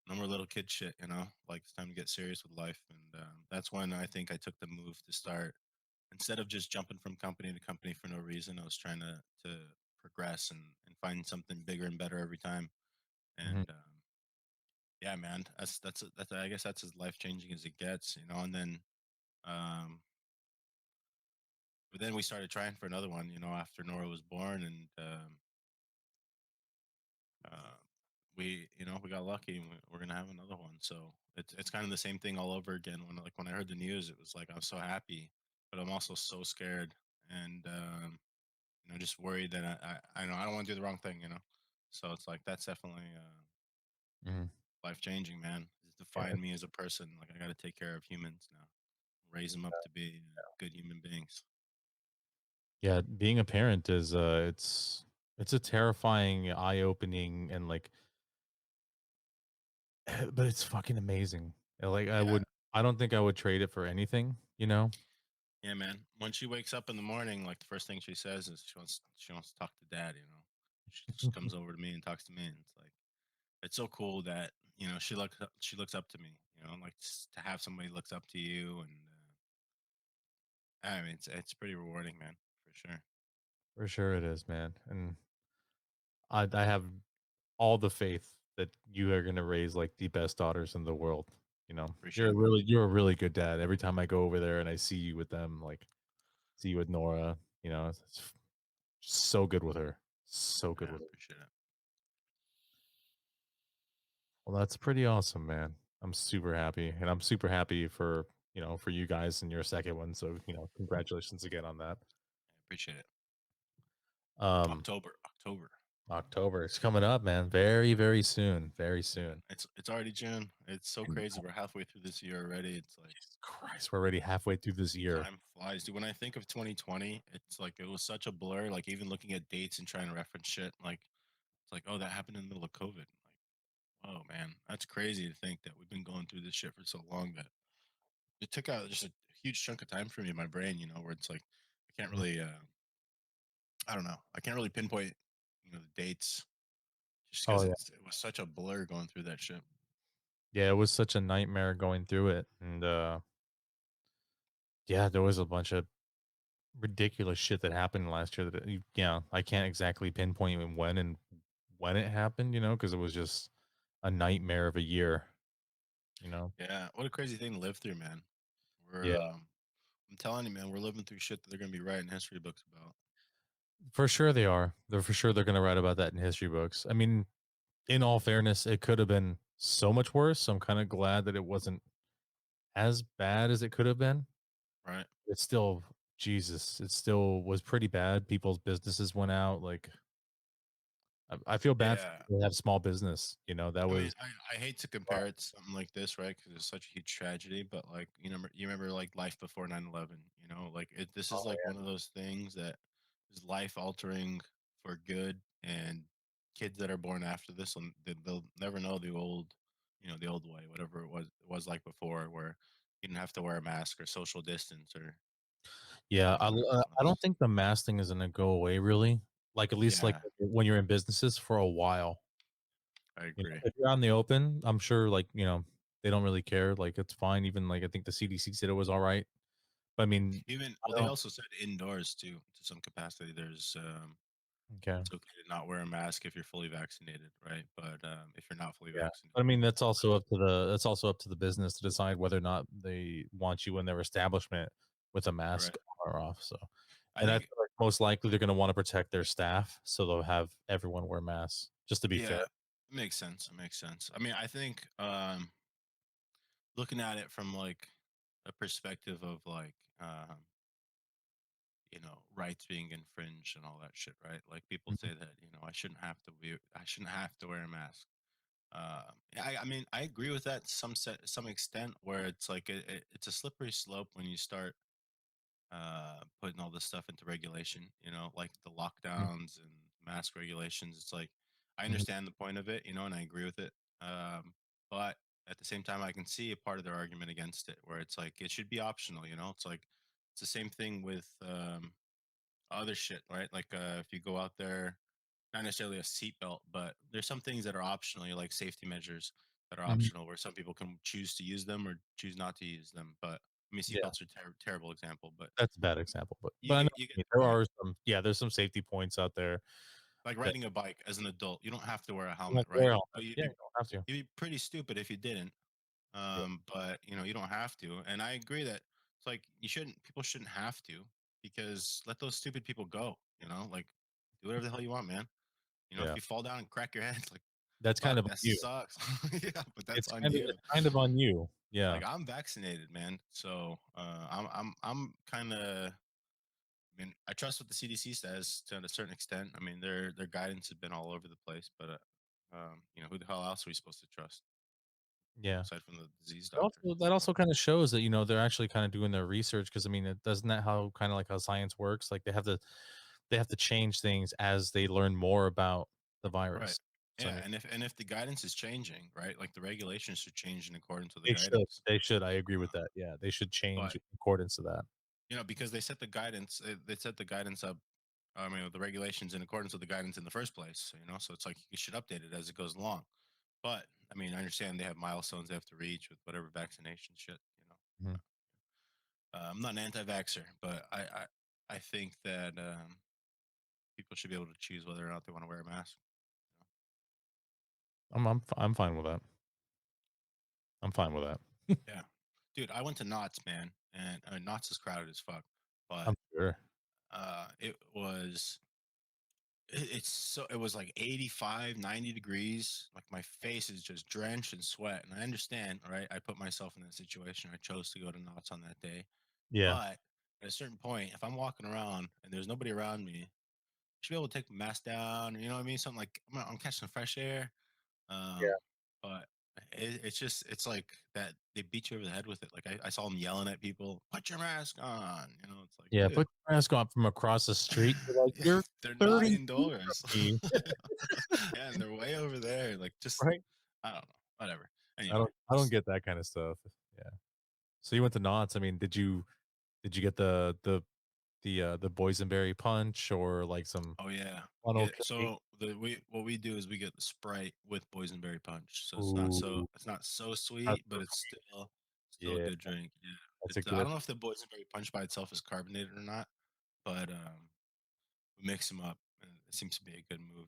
no more little kid shit. Like it's time to get serious with life. And that's when I think I took the move to start instead of just jumping from company to company for no reason. I was trying to progress and find something bigger and better every time. Mhm. And yeah, man, that's I guess that's as life changing as it gets, And then, um, but then we started trying for another one, after Nora was born, and uh, we got lucky, and we're gonna have another one. So it's kind of the same thing all over again. When I heard the news, it was like I'm so happy, but I'm also so scared, and just worried that I know I don't want to do the wrong thing, So it's like that's definitely Mhm. life changing, man. It's Yeah, defined me as a person. Like I got to take care of humans now. Raise them up to be good human beings. yeah, being a parent is, it's a terrifying, eye-opening, and, like but it's fucking amazing. Like, Yeah, I don't think I would trade it for anything, you know? yeah, man. When she wakes up in the morning, like the first thing she says is she wants to talk to dad. She just comes over to me and talks to me, and it's like it's so cool that she looks up to me. Like to have somebody looks up to you, and I mean it's pretty rewarding, man, for sure, For sure it is, man, and I have all the faith that you are gonna raise, like, the best daughters in the world, you know? appreciate it, man. You're a really good dad. Every time I go over there and I see you with them, like, see you with Nora, it's so good with her. So good Yeah, with her. appreciate it. Well, that's pretty awesome, man. I'm super happy, and I'm super happy for, for you guys and your second one, so, congratulations again on that. I appreciate it. Um, October. October, it's coming up, man. Very, very soon, very Man, soon. it's already June. It's so I know. crazy. We're halfway through this year already. It's like Jesus Christ, we're already halfway through this year. time flies, dude. When I think of 2020, it's like it was such a blur. Like even looking at dates and trying to reference shit, like it's like, oh, that happened in the middle of COVID. Like Oh man, that's crazy to think that we've been going through this shit for so long that it took out just a huge chunk of time for me in my brain, where it's like I can't Mhm. really I don't know. I can't really pinpoint, the dates just Oh because yeah. it was such a blur going through that shit. Yeah, it was such a nightmare going through it, and, yeah, there was a bunch of ridiculous shit that happened last year that you yeah, I can't exactly pinpoint even when it happened, because it was just a nightmare of a year, you know? Yeah, what a crazy thing to live through, man. We're Yeah. I'm telling you, man, we're living through shit that they're gonna be writing history books about. For sure they are. They're for sure they're gonna write about that in history books. I mean, in all fairness, it could have been so much worse, so I'm kinda glad that it wasn't as bad as it could have been. Right? It's still Jesus, it still was pretty bad. People's businesses went out, like, I feel bad for Yeah. people who have small business, that I mean, was I hate to compare it to something like this, right? Because it's such a huge tragedy. But like, you remember like life before 9/11. Like this is oh, like one of those things that is life altering for good. And kids that are born after this, they'll never know the old way, whatever it was like before, where you didn't have to wear a mask or social distance or yeah, whatever it I don't was. think the mask thing is gonna go away really, like, at least, like, Yeah, when you're in businesses for a while, I agree. if you're out in the open, I'm sure, like, they don't really care, like, it's fine, even, like, I think the CDC said it was alright, but, I mean, Even I well, they don't also said indoors too, to some capacity. okay, It's okay to not wear a mask if you're fully vaccinated, right? But if you're not fully yeah, vaccinated, but, I mean, you still have to. that's also up to the business to decide whether or not they want you in their establishment with a mask Right. on or off, so I and I think, feel like most likely they're gonna wanna protect their staff, so they'll have everyone wear masks, just to be fair. yeah, it makes sense. It makes sense. I mean, I think looking at it from like a perspective of like rights being infringed and all that shit, right? Like people Mhm, say that I shouldn't have to wear a mask. I mean, I agree with that to some extent, where it's like it's a slippery slope when you start putting all this stuff into regulation, like the mhm, lockdowns and mask regulations. It's like I mhm, understand the point of it, and I agree with it. But at the same time, I can see a part of their argument against it, where it's like it should be optional. It's like it's the same thing with other shit, right? Like if you go out there, not necessarily a seatbelt, but there's some things that are optional, like safety measures that are mhm. optional, where some people can choose to use them or choose not to use them. But I mean, Yeah, seatbelts are terrible example, but that's a bad example, but I know you what you get mean. the There point. are some yeah, there's some safety points out there Like that riding a bike as an adult, you don't have to wear a you don't helmet, have to wear right? a But helmet. Yeah, you don't have to. you'd be pretty stupid if you didn't. Yeah, But you don't have to. And I agree that it's like people shouldn't have to, because let those stupid people go, like do whatever the hell you want, man. If yeah. you fall down and crack your head, like That's kind fuck, of on that you. sucks. Yeah, but that's on you. It's kind of on you. Yeah. Like I'm vaccinated, man. So I'm kind of. I mean, I trust what the CDC says to a certain extent. I mean, their guidance has been all over the place, but who the hell else are we supposed to trust Yeah. aside from the disease It doctors? that So also kinda shows that, they're actually kinda doing their research because I mean, it doesn't that how kinda like how science works? Like, they have to change things as they learn more about the right, virus. So, I yeah, mean, and if the guidance is changing, right, like the regulations should change in accordance with the they should. guidance. They should. I agree with Uh, that. Yeah, they should change but in accordance to that. because they set the guidance up. I mean, the regulations in accordance with the guidance in the first place. So it's like you should update it as it goes along. But I mean, I understand they have milestones they have to reach with whatever vaccination shit. Mhm. I'm not an anti-vaxxer, but I think that people should be able to choose whether or not they want to wear a mask. You know? I'm fine with that. I'm fine with that. Yeah, dude, I went to Knott's, man, and Knott's is crowded as fuck, I'm but sure. it was like 85, 90 degrees. Like my face is just drenched in sweat, and I understand, right? I put myself in that situation. I chose to go to Knott's on that day, Yeah. but at a certain point, if I'm walking around and there's nobody around me, should be able to take the mask down. You know what I mean? Something like I'm catching some fresh air. Yeah. But it's like that they beat you over the head with it. Like I saw them yelling at people, "Put your mask on." It's like, Yeah, dude, put your mask on from across the street. You're like, yeah, "You're they're not 30 feet from indoors. me." Yeah, and they're way over there. Like just Right? I don't know. Whatever. I Anyway, don't get that kind of stuff. Yeah. So you went to Knott's. I mean, did you get the boysenberry punch or like some oh yeah, we funnel get cake? so the we what we do is we get the Sprite with boysenberry punch. So Ooh, it's not so that's sweet, but so it's sweet. still a Yeah, good drink. Yeah, that's a it's I good don't know if the boysenberry punch by itself is carbonated or not, but we mix them up, and it seems to be a good move.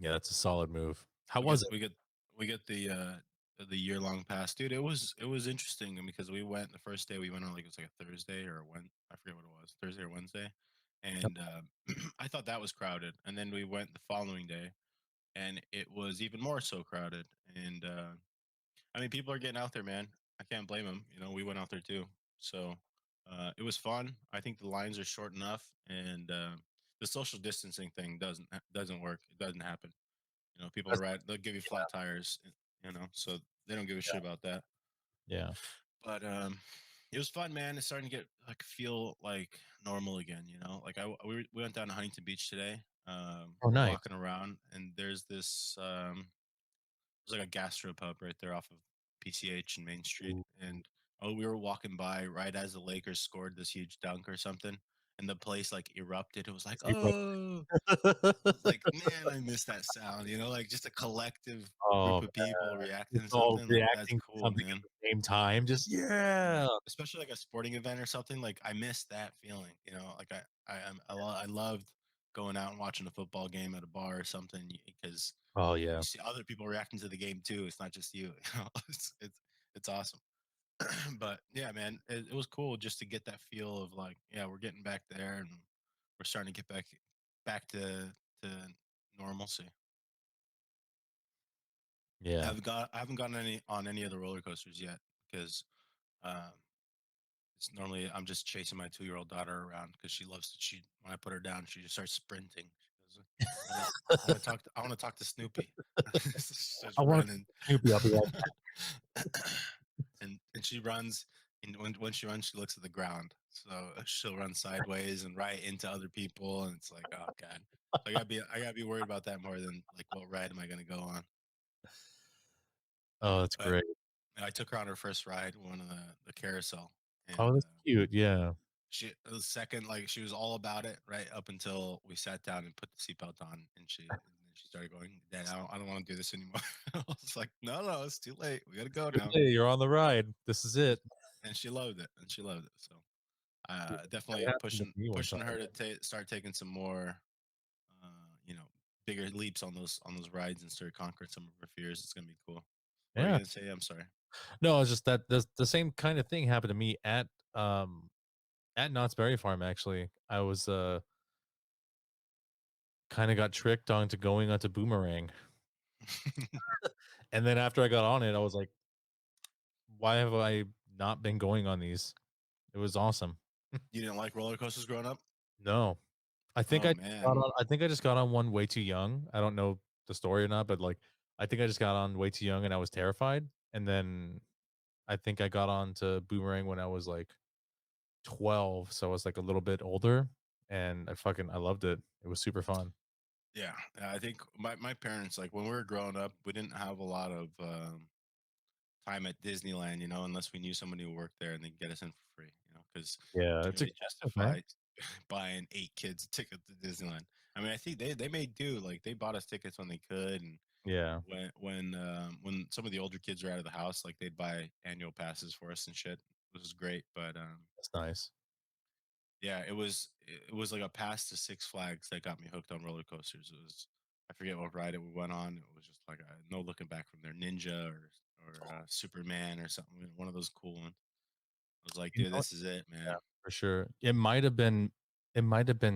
yeah, that's a solid move. How We was get it? we get we get the year long pass, dude. It was interesting because we went the first day we went on like it was like a Thursday or when I forget what it was, Thursday or Wednesday, Yep. and I thought that was crowded, and then we went the following day, and it was even more so crowded. And I mean, people are getting out there, man. I can't blame them. You know, we went out there too, so it was fun. I think the lines are short enough, and the social distancing thing doesn't work. It doesn't happen. You know, people are That's right. They'll give you flat tires, you know, so they don't give a shit about that. yeah. But it was fun, man. It's starting to get like feel like normal again, you know. Like we went down to Huntington Beach today. Oh, We're nice. walking around and there's like a gastro pub right there off of PCH and Main Street. Ooh, And oh, we were walking by right as the Lakers scored this huge dunk or something, and the place like erupted. It was like, so you went oh, I was like, man, I miss that sound, you know, like just a collective group oh, of people reacting just to all something like that's reacting to cool, something at man. the same time. Just Yeah. yeah. Especially like a sporting event or something. Like I miss that feeling, you know. Like I loved going out and watching a football game at a bar or something because Oh, you yeah. see other people reacting to the game too. It's not just you. You know, it's awesome. But yeah, man, it was cool just to get that feel of like, yeah, we're getting back there and we're starting to get back to normalcy. Yeah. I haven't gotten any on any of the roller coasters yet because um, it's normally I'm just chasing my 2-year-old daughter around because she loves to. She when I put her down, she just starts sprinting. She goes, I want to talk to Snoopy. Starts I wanna running, Snoopy, I'll be right and she runs. And when she runs, she looks at the ground. So she'll run sideways and right into other people, and it's like, oh god. So I gotta be worried about that more than like what ride am I gonna go on? Oh, that's But great. I took her on her first ride, one of the carousel, Oh, and that's cute, yeah. she the second like she was all about it right up until we sat down and put the seatbelt on, and then she started going, "Dad, I don't want to do this anymore." I was like, "No, no, it's too late. We gotta go now." Hey, you're on the ride. This is And, it. and she loved it, and she loved it. So Yeah, that definitely happened to me one pushing time. her to start taking some more, you know, bigger leaps on those rides and start conquering some of her fears. It's gonna be cool. What were you Yeah. gonna say? I'm sorry. No, it's just that the same kind of thing happened to me at Knott's Berry Farm, actually. I was, kinda got tricked onto going onto Boomerang, and then after I got on it, I was like, "Why have I not been going on these?" It was awesome. You didn't like roller coasters growing up? No. Oh man. I think I just got on one way too young. I don't know the story or not, but, like, I think I just got on way too young and I was terrified, and then I think I got on to Boomerang when I was, like, 12, so I was, like, a little bit older, and I loved it. It was super fun. Yeah, I think my parents like when we were growing up, we didn't have a lot of time at Disneyland, you know, unless we knew somebody who worked there and they get us in for free, you know, because Yeah, can't it's really expensive, man. justify buying 8 kids a ticket to Disneyland. I mean, I think they made do like they bought us tickets when they could, and Yeah, when some of the older kids were out of the house, like they'd buy annual passes for us and shit. It was great, but that's nice. yeah, it was like a pass to Six Flags that got me hooked on roller coasters. It was I forget what ride it we went on. It was just like no looking back from there, Ninja or Superman or something. One of those cool ones. I was like, You dude, know this is it, Yeah, man. for sure. It might have been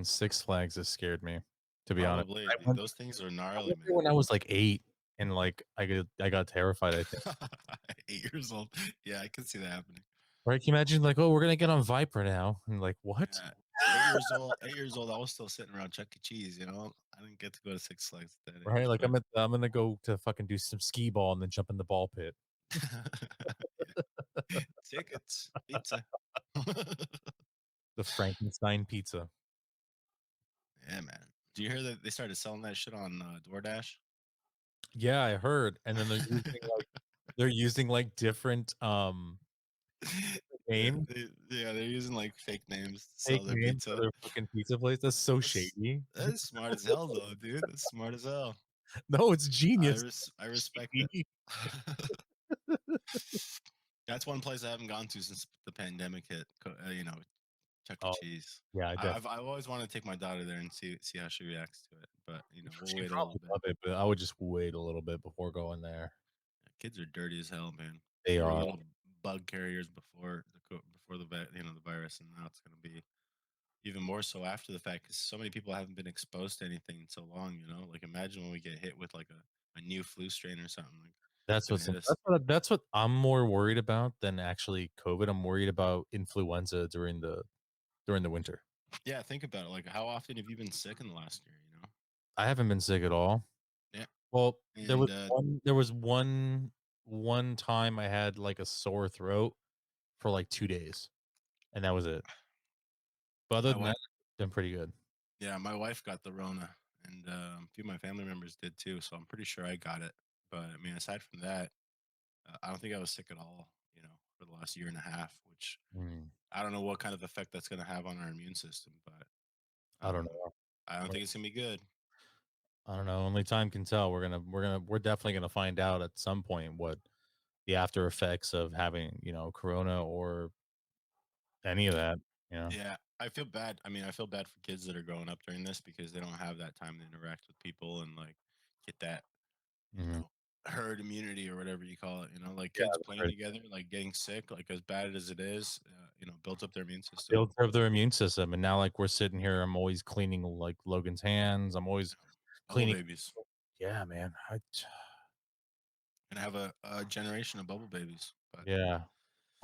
Six Flags that scared me, to be honest. Probably, dude. Those things are I gnarly, went there man. when I was, like, 8, and, like, I got terrified, I think. 8 years old. Yeah, I can see that happening. Right? Can you imagine, like, "Oh, we're gonna get on Viper now," and like, "What?" Yeah. 8 years old. 8 years old. I was still sitting around Chuck E. Cheese. You know, I didn't get to go to Six Flags at that Right? age, Like, but I'm gonna go to fucking do some skee ball and then jump in the ball pit. yeah. Tickets, pizza. The Frankenstein pizza. Yeah, man. Do you hear that they started selling that shit on DoorDash? Yeah, I heard, and then they're using, like, different, Yeah, names, they're using like fake names to fake sell their names for pizza. their fucking pizza place. That's so shady. That's smart as hell, though, dude. That's smart as hell. No, it's genius. I respect it. Shady. That's one place I haven't gone to since the pandemic hit. Chuck E. Oh, Cheese. yeah, I definitely. I've always wanted to take my daughter there and see how she reacts to it, but we'll She'd wait a little probably bit. love it, but I would just wait a little bit before going there. Kids are dirty as hell, man. They They were are. little bug carriers before the virus, and now it's gonna be even more so after the fact because so many people haven't been exposed to anything in so long. Like imagine when we get hit with like a new flu strain or something like it's gonna hit us. That's what I'm more worried about than actually COVID. I'm worried about influenza during the winter. Yeah, think about it. Like, how often have you been sick in the last year? I haven't been sick at all. Yeah, Well, and there was one time I had, like, a sore throat for, like, 2 days, and that was it. But other my than wife, that, been pretty good. yeah, my wife got the Rona, and a few of my family members did too. So I'm pretty sure I got it. But I mean, aside from that, I don't think I was sick at all. For the last year and a half, which Mm, I don't know what kind of effect that's going to have on our immune system, but I don't um, know. I don't think it's gonna be good. I don't know, only time can tell. We're definitely gonna find out at some point what the after effects of having, corona or any of that, you know? Yeah, I feel bad. I mean, I feel bad for kids that are growing up during this because they don't have that time to interact with people and like get that, you Mhm. know, herd immunity or whatever you call it. Like Yeah, kids that's playing right. together, like getting sick, like as bad as it is, builds up their immune system. Builds up their immune system, and now, like, we're sitting here, I'm always cleaning, like, Logan's hands, I'm always Bubble cleaning. babies. Yeah, man, And have a generation of bubble babies. But yeah.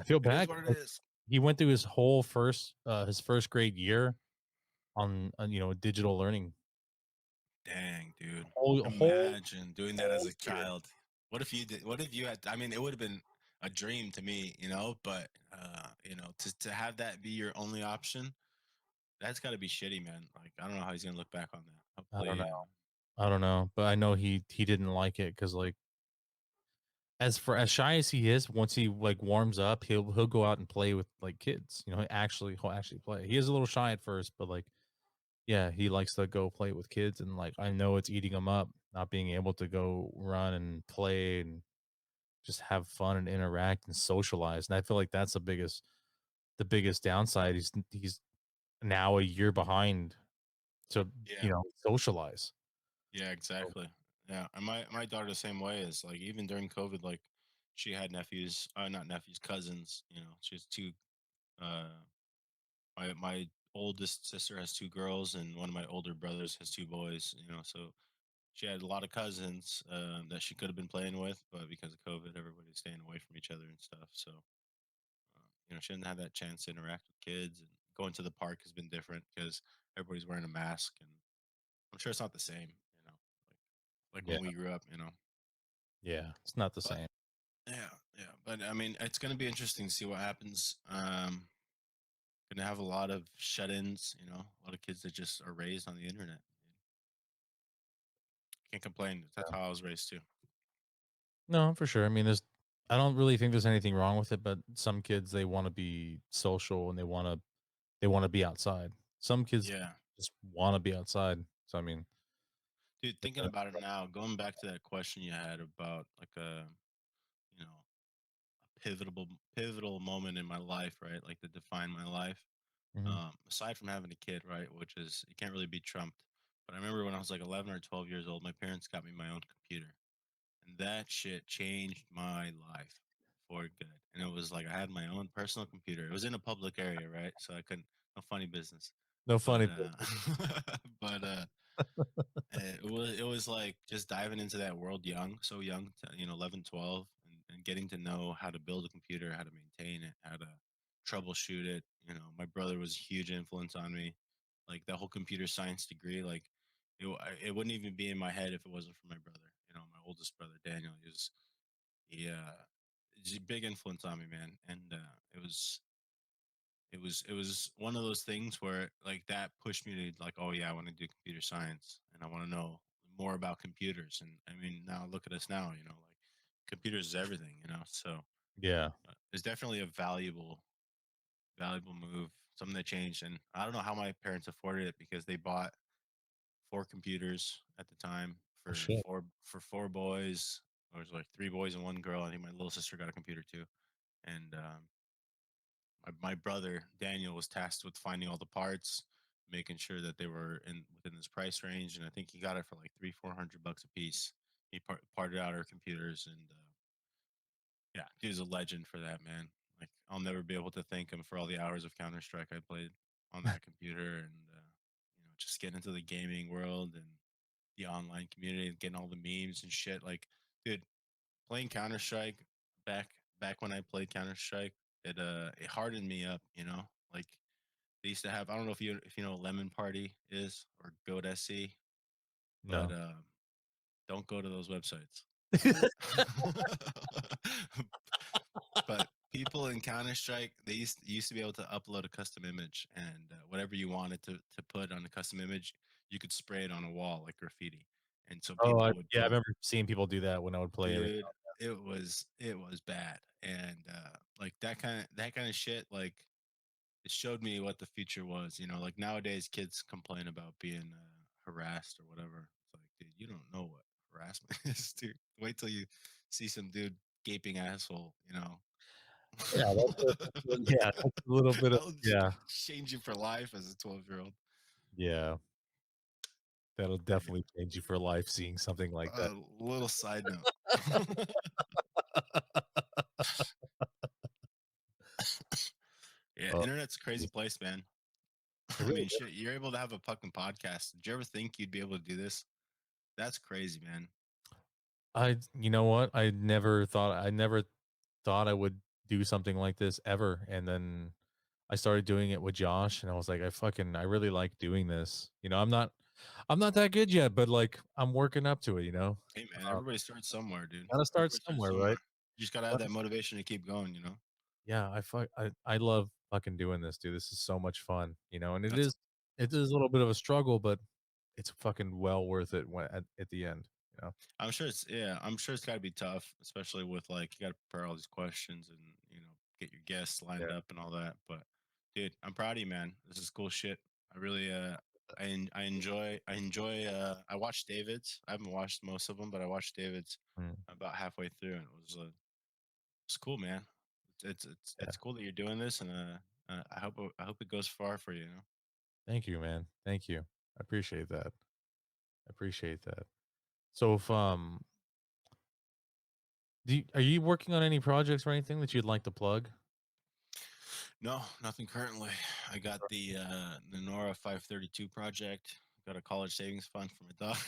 I feel it is bad what 'cause, it like, is. he went through his 1st grade year on, digital learning. Dang, dude. Whole Imagine doing that as whole a year. child. What if you did? What if you had? I mean, it would have been a dream to me, but to have that be your only option, that's got to be shitty, man. Like, I don't know how he's gonna look back on that. I don't know. Hopefully, I don't know, but I know he didn't like it because, like, as shy as he is, once he, like, warms up, he'll go out and play with, like, kids, he'll actually play. He is a little shy at first, but, like, yeah, he likes to go play with kids, and, like, I know it's eating him up, not being able to go run and play and just have fun and interact and socialize, and I feel like that's the biggest downside. He's now a year behind to, yeah, socialize. yeah, So exactly. Yeah, and my daughter the same way is like even during COVID, like she had nephews, not nephews, cousins. She has two. Uh, my oldest sister has two girls, and one of my older brothers has two boys. So she had a lot of cousins that she could have been playing with, but because of COVID, everybody's staying away from each other and stuff. So, she didn't have that chance to interact with kids. And going to the park has been different because everybody's wearing a mask, and I'm sure it's not the same. Like yeah, when we grew up. yeah, it's not the But same. yeah, yeah. But I mean, it's going to be interesting to see what happens. Going to have a lot of shut-ins. A lot of kids that just are raised on the internet. Can't complain. That's Yeah. how I was raised too. No, for sure. I mean, I don't really think there's anything wrong with it, but some kids, they wanna be social and they wanna be outside. Some kids Yeah. just wanna be outside. So, I mean, Dude, it's thinking about it now, going back to that question you had about like you know, a pivotal moment in my life, right? Like to define my life. Mhm. Aside from having a kid, right, which is it can't really be trumped. But I remember when I was like 11 or 12 years old, my parents got me my own computer, and that shit changed my life for good. And it was like I had my own personal computer. It was in a public area, right? So I couldn't no funny business. No But funny business. but it was like just diving into that world young, so young, 11, 12, and getting to know how to build a computer, how to maintain it, how to troubleshoot it. My brother was a huge influence on me. Like that whole computer science degree, like it wouldn't even be in my head if it wasn't for my brother. My oldest brother Daniel. He's a big influence on me, man. And it was one of those things where like that pushed me to like, oh yeah, I want to do computer science and I want to know more about computers. And I mean, now look at us now. Like computers is everything. So Yeah. it's definitely a valuable move. Something that changed, and I don't know how my parents afforded it because they bought four computers at the time Oh for shit. four boys. There was like three boys and one girl. I think my little sister got a computer too, and my brother Daniel was tasked with finding all the parts, making sure that they were in within this price range, and I think he got it for like 300-400 bucks a piece. He parted out our computers, and yeah, he was a legend for that, man. Like I'll never be able to thank him for all the hours of Counter Strike I played on that computer, and just getting into the gaming world and the online community and getting all the memes and shit. Like, dude, playing Counter Strike back when I played Counter Strike, it hardened me up. Like they used to have. I don't know if you know what Lemon Party is or GoatSC, but No. don't go to those websites. But people in Counter Strike, they used to be able to upload a custom image, and whatever you wanted to put on a custom image, you could spray it on a wall like graffiti, and so Oh, people would yeah, I go, remember seeing people do that when I would play every. dude. It was bad, and like that kind of shit. Like it showed me what the future was. Like nowadays, kids complain about being harassed or whatever. It's like, dude, you don't know what harassment is, dude. Wait till you see some dude gaping asshole. Yeah, yeah, that's a little bit of That'll yeah, change you for life as a 12-year-old. yeah. That'll But yeah, definitely change you for life seeing something like that. a little side note. Yeah, Oh, internet's a crazy geez. place, man. It I really mean, shit, you're able to have a fucking podcast. Did you ever think you'd be able to do this? That's crazy, man. you know what? I never thought I would do something like this ever, and then I started doing it with Josh, and I was like, I really like doing this. I'm not that good yet, but, like, I'm working up to it, Hey, man, Um, everybody starts somewhere, dude. gotta start Everybody starts somewhere, right? somewhere. You just gotta have that motivation to keep going. Yeah, I love fucking doing this, dude. This is so much fun, and That's it is a little bit of a struggle, but it's fucking well worth it when at the end, you know? I'm sure it's gotta be tough, especially with like you gotta prepare all these questions and get your guests Yeah. lined up and all that. But dude, I'm proud of you, man. This is cool shit. I really I watched David's. I haven't watched most of them, but I watched David's Mm, about halfway through, and it's cool, man. yeah. It's cool that you're doing this, and I hope it goes far for you. Thank you, man. Thank you. I appreciate that. I appreciate that. So if, are you working on any projects or anything that you'd like to plug? No, nothing currently. I got the Nora 532 project. Got a college savings fund for my daughter.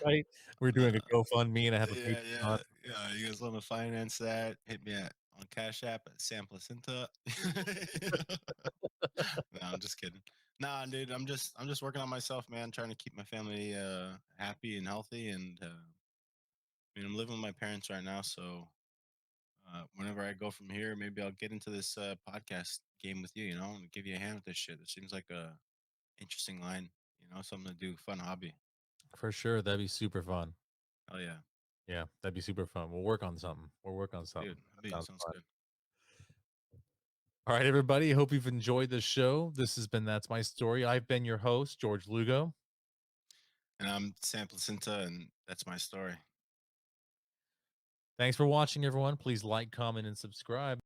Right? We're doing a uh, GoFundMe, and I have a yeah, Patreon. yeah, yeah. You guys want to finance that? Hit me on Cash App at Sam Placenta. No, I'm just kidding. Nah, dude, I'm just working on myself, man. Trying to keep my family happy and healthy, and I mean, I'm living with my parents right now, so whenever I go from here, maybe I'll get into this podcast game with you, and give you a hand with this shit. It seems like a interesting line, something to do, fun hobby. For sure, that'd be super fun. Oh yeah, Yeah, that'd be super fun. We'll work on something. We'll work on dude, something. That sounds sounds fun. good. All right, everybody. Hope you've enjoyed the show. This has been That's My Story. I've been your host, George Lugo. And I'm Sam Placenta, and that's my story. Thanks for watching, everyone. Please like, comment, and subscribe.